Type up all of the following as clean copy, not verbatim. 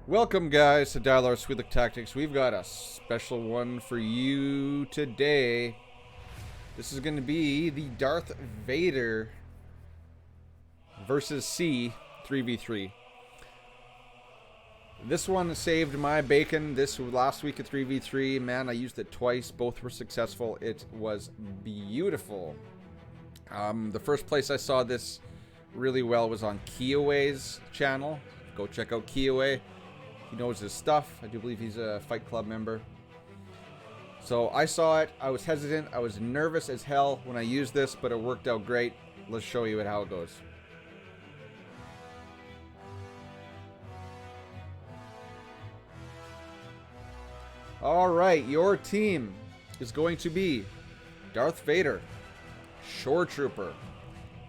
Welcome, guys, to Dial SWGOH Tactics. We've got a special one for you today. This is going to be the Darth Vader versus SeT 3v3. This one saved my bacon this last week at 3v3. Man, I used it twice. Both were successful. It was beautiful. The first place I saw this really well was on Kiyoway's channel. Go check out Kiyoway. He knows his stuff. I do believe he's a Fight Club member. So I saw it. I was hesitant. I was nervous as hell when I used this, but it worked out great. Let's show you how it goes. Alright, your team is going to be Darth Vader, Shore Trooper,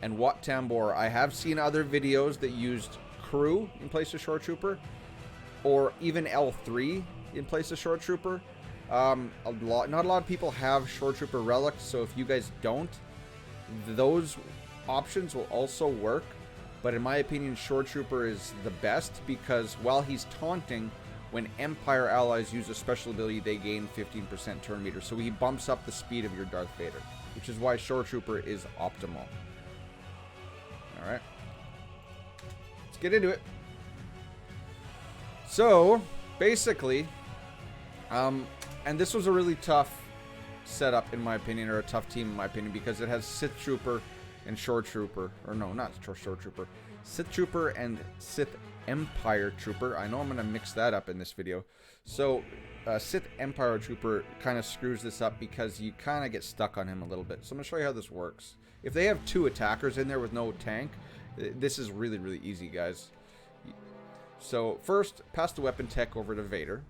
and Wat Tambor. I have seen other videos that used crew in place of Shore Trooper, or even L3 in place of Shore Trooper. Not a lot of people have Shore Trooper relics, so if you guys don't, those options will also work. But in my opinion, Shore Trooper is the best because while he's taunting, when Empire allies use a special ability, they gain 15% turn meter. So he bumps up the speed of your Darth Vader, which is why Shore Trooper is optimal. Alright. Let's get into it. So, basically, and this was a really tough setup in my opinion, or a tough team in my opinion, because it has Sith Trooper and Shore Trooper, or no, not Shore Trooper, Sith Trooper and Sith Empire Trooper. I know I'm going to mix that up in this video. So, Sith Empire Trooper kind of screws this up because you kind of get stuck on him a little bit. So I'm going to show you how this works. If they have two attackers in there with no tank, this is really, really easy, guys. So first, pass the weapon tech over to Vader.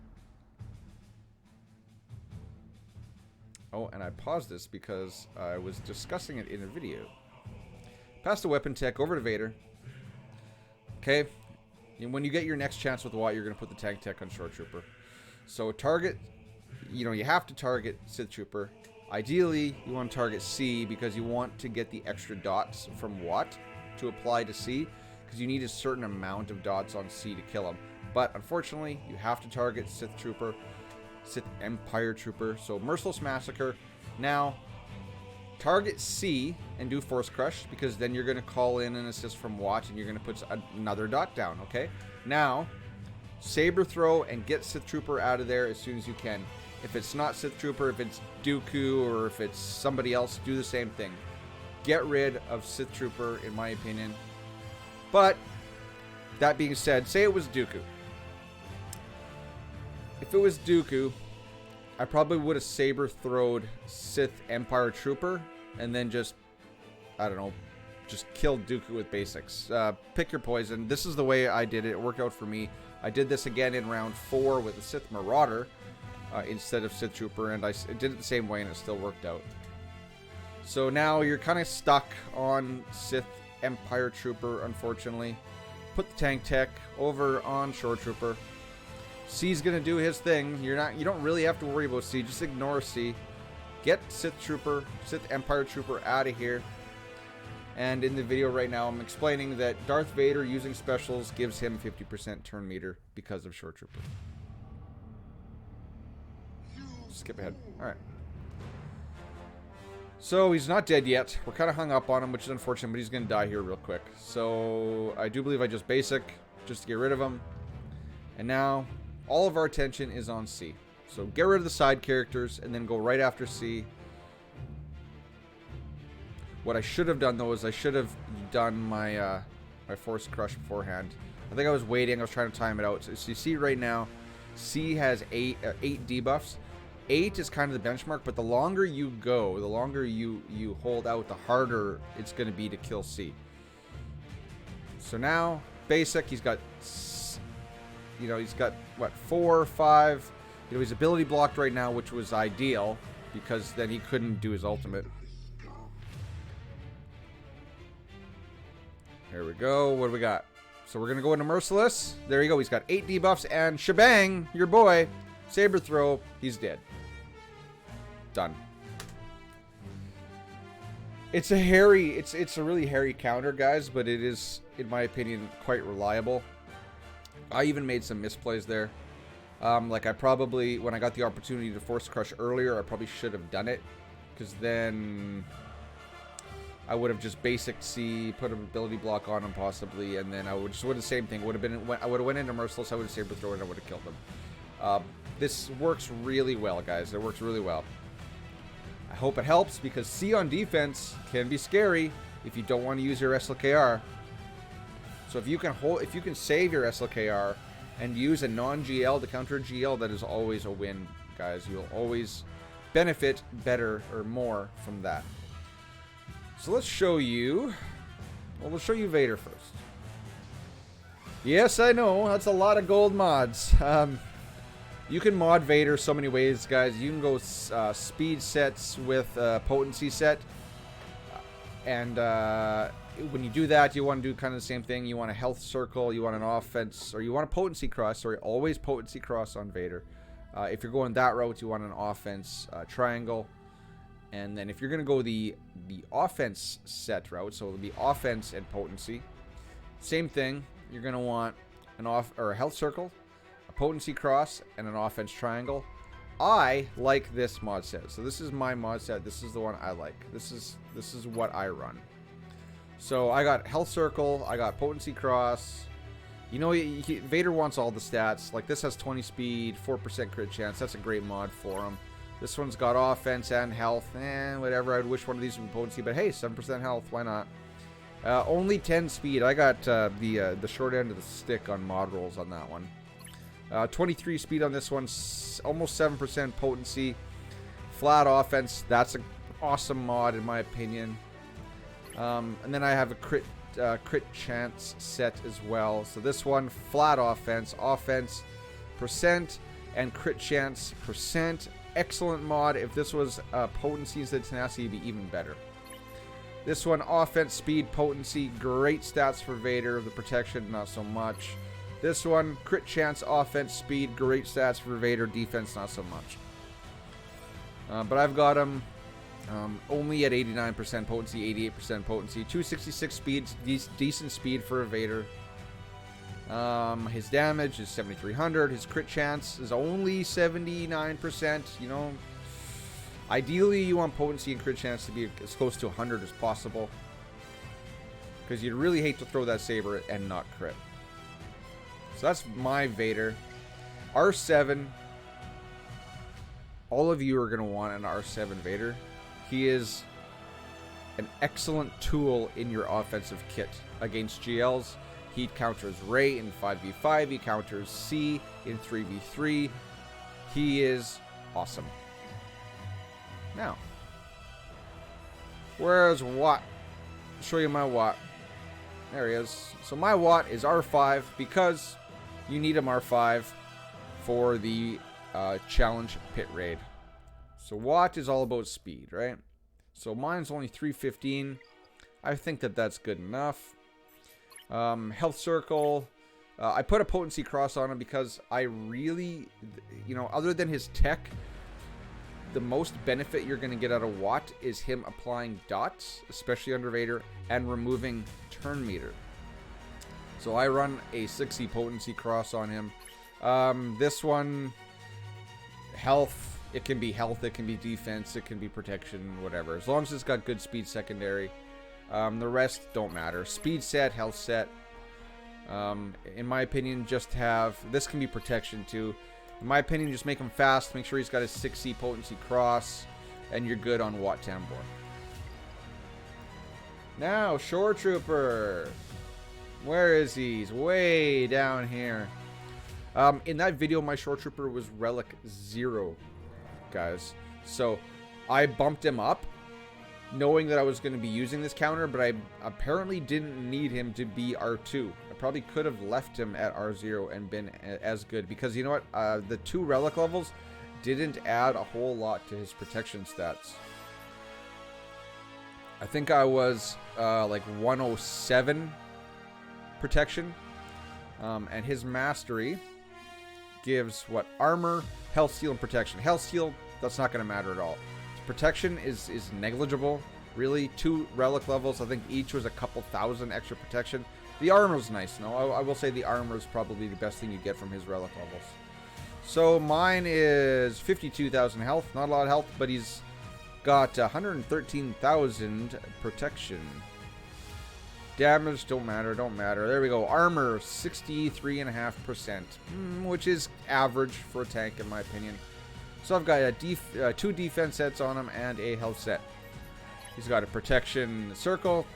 Oh, and I paused this because I was discussing it in a video. Pass the weapon tech over to Vader. Okay. And when you get your next chance with Wat, you're going to put the tank tech on Shore Trooper. So target, you have to target Sith Trooper. Ideally, you want to target SeT because you want to get the extra dots from Wat to apply to SeT, because you need a certain amount of dots on SeT to kill him. But unfortunately, you have to target Sith Trooper, Sith Empire Trooper. So Merciless Massacre. Now, target SeT and do Force Crush, because then you're going to call in an assist from Wat and you're going to put another dot down, okay? Now, Saber Throw and get Sith Trooper out of there as soon as you can. If it's not Sith Trooper, if it's Dooku, or if it's somebody else, do the same thing. Get rid of Sith Trooper, in my opinion. But, that being said, say it was Dooku. If it was Dooku, I probably would have Saber Throwed Sith Empire Trooper, and then just, I don't know, just killed Dooku with basics. Pick your poison. This is the way I did it. It worked out for me. I did this again in round 4 with the Sith Marauder instead of Sith Trooper, and I did it the same way, and it still worked out. So now you're kind of stuck on Sith Empire Trooper, unfortunately. Put the tank tech over on Shore Trooper. SeT's gonna do his thing. You don't really have to worry about SeT. Just ignore SeT. Get Sith Empire Trooper out of here. And in the video right now, I'm explaining that Darth Vader using specials gives him 50% turn meter because of Shore Trooper. Skip ahead. All right. So he's not dead yet. We're kind of hung up on him, which is unfortunate, but he's going to die here real quick. So I do believe I just basic, just to get rid of him. And now all of our attention is on SeT. So get rid of the side characters and then go right after SeT. What I should have done, though, is I should have done my my Force Crush beforehand. I think I was waiting. I was trying to time it out. So you see right now, SeT has 8 debuffs. 8 is kind of the benchmark, but the longer you go, the longer you hold out, the harder it's going to be to kill SeT. So now, basic, he's got, he's got, what, 4 or 5. He's ability blocked right now, which was ideal, because then he couldn't do his ultimate. There we go. What do we got? So we're going to go into Merciless. There you go. He's got 8 debuffs, and shebang, your boy, Saber Throw, he's dead. Done. It's a really hairy counter, guys, but it is, in my opinion, quite reliable. I even made some misplays there. Like I probably, when I got the opportunity to Force Crush earlier, I probably should have done it. Because then I would have just basic C, put an ability block on him possibly, and then I would just would the same thing. Would have been, I would have went into Merciless, I would have Saber Throw, and I would have killed him. This works really well, guys. It works really well. I hope it helps, because C on defense can be scary if you don't want to use your SLKR. So if you can save your SLKR and use a non-GL to counter a GL, that is always a win, guys. You'll always benefit better or more from that. So let's show you. Well, we'll show you Vader first. Yes, I know, that's a lot of gold mods. You can mod Vader so many ways, guys. You can go speed sets with potency set. And when you do that, you want to do kind of the same thing. You want a health circle, you want an offense, or you want a potency cross. Sorry, always potency cross on Vader. If you're going that route, you want an offense triangle. And then if you're going to go the offense set route, so it'll be offense and potency. Same thing. You're going to want a health circle, a potency cross, and an offense triangle. I like this mod set. So this is my mod set. This is the one I like. This is what I run. So I got health circle, I got potency cross. You know, Vader wants all the stats. Like this has 20 speed, 4% crit chance. That's a great mod for him. This one's got offense and health. Whatever. I'd wish one of these would be potency, but hey, 7% health. Why not? Only 10 speed. I got the short end of the stick on mod rolls on that one. 23 speed on this one. Almost 7% potency. Flat offense. That's an awesome mod in my opinion. And then I have a crit chance set as well. So this one, flat offense percent, and crit chance percent. Excellent mod. If this was potency instead of tenacity, it'd be even better. This one, offense, speed, potency, great stats for Vader. The protection, not so much. This one, crit chance, offense, speed, great stats for Vader. Defense, not so much. But I've got him only at 89% potency, 88% potency, 266 speed, decent speed for a Vader. His damage is 7,300. His crit chance is only 79%. You know, ideally you want potency and crit chance to be as close to 100 as possible, because you'd really hate to throw that saber and not crit. So that's my Vader. R7. All of you are going to want an R7 Vader. He is an excellent tool in your offensive kit against GLs. He counters Rey in 5v5. He counters C in 3v3. He is awesome. Now, where's Wat? I'll show you my Wat. There he is. So my Wat is R5 because you need him R5 for the challenge pit raid. So Wat is all about speed, right? So mine's only 315. I think that that's good enough. Health circle. I put a potency cross on him because I really, you know, other than his tech, the most benefit you're going to get out of Wat is him applying dots, especially under Vader, and removing turn meter. So I run a 60 potency cross on him. This one, health. It can be health, it can be defense, it can be protection, whatever. As long as it's got good speed secondary. The rest don't matter. Speed set, health set. In my opinion, just have... This can be protection too. In my opinion, just make him fast. Make sure he's got his 6C potency cross. And you're good on Wat Tambor. Now, Shore Trooper. Where is he? He's way down here. In that video, my Shore Trooper was Relic 0. Guys, so I bumped him up knowing that I was going to be using this counter, but I apparently didn't need him to be R2. I probably could have left him at R0 and been as good, because you know what, the 2 relic levels didn't add a whole lot to his protection stats. I think I was like 107 protection, and his mastery gives what? Armor, health steal, and protection. Health steal, that's not going to matter at all. Protection is negligible. Really, 2 relic levels, I think each was a couple thousand extra protection. The armor's nice. No, I will say the armor is probably the best thing you get from his relic levels. So mine is 52,000 health. Not a lot of health, but he's got 113,000 protection. Damage, don't matter. There we go. Armor, 63.5%, which is average for a tank in my opinion. So I've got a 2 defense sets on him and a health set. He's got a protection circle,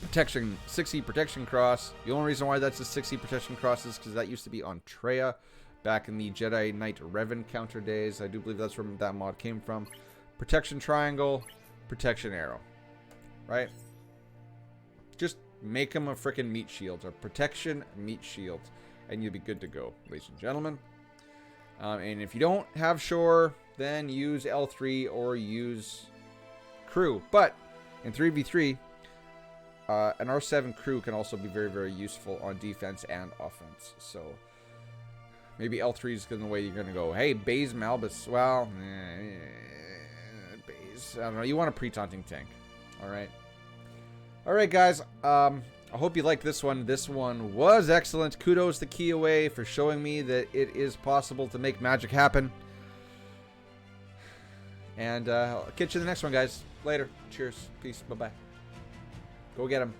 protection 60 protection cross. The only reason why that's a 60 protection cross is because that used to be on Treya back in the Jedi Knight Revan counter days. I do believe that's where that mod came from. Protection triangle, protection arrow. Right? Just make him a freaking meat shield, or protection meat shield, and you'll be good to go, ladies and gentlemen. And if you don't have Shore, then use L3 or use Crew. But in 3v3, an R7 Crew can also be very, very useful on defense and offense. So maybe L3 is the way you're going to go. Hey, Baze Malbus. Well, Baze. I don't know. You want a pre-taunting tank. Alright. Alright, guys. I hope you liked this one. This one was excellent. Kudos to Keyaway for showing me that it is possible to make magic happen. And I'll catch you in the next one, guys. Later. Cheers. Peace. Bye-bye. Go get him.